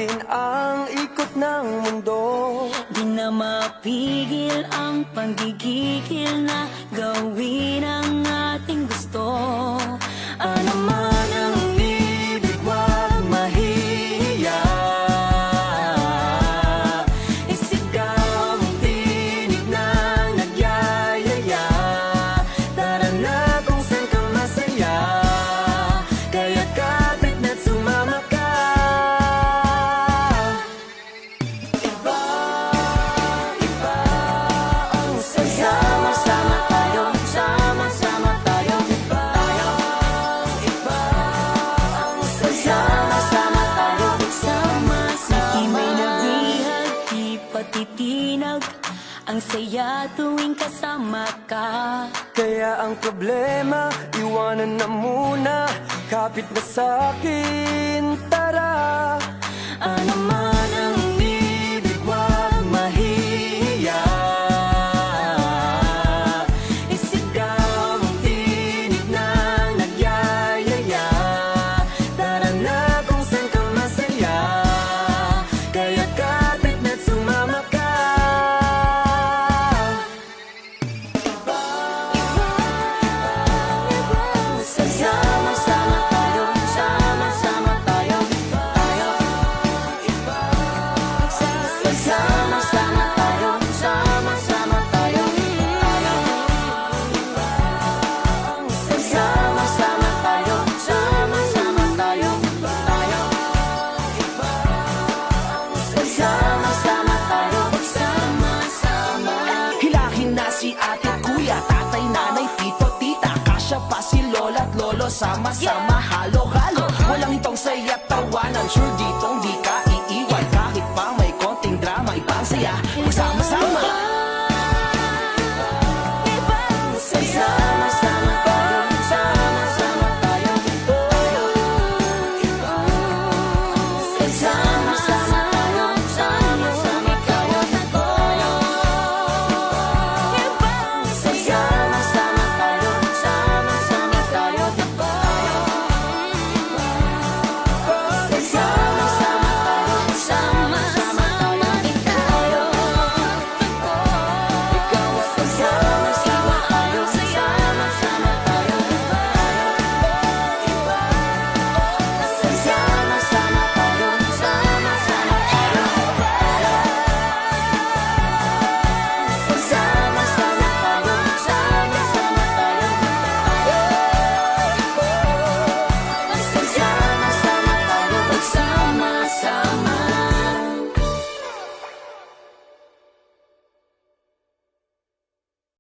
natin ang ikot ng mundo. Di na mapigil ang panggigigil na gawin ang ating gusto. Ano man ang Ibig wag mahihiya, isigaw ang tinig ng nagyayaya. Tara na kung saan ka masaya, kaya kapit na't sumama ka. Iba, iba ang saya. sama-sama tayo, sama-sama tayo, Iba ang saya. sama-sama tayo, sama-sama. Di may nabihag, di patitinag, ang saya tuwing kasama ka. Kaya ang problema, iwanan na muna, kapit na sa'kin, tara. Ano man ang Ibig wag mahihiya, isigaw ang tinig ng nagyayaya. Tara na kung saan ka masaya, kaya kapit na't sumama ka. sama-sama tayo, sama-sama tayo, sama-sama tayo, sama-sama tayo, sama-sama tayo, sama-sama tayo, sama-sama tayo, sama-sama. Hilahin na si ate, kuya, tatay, nanay, tito, tita, kasya pa si lola at lolo, sama-sama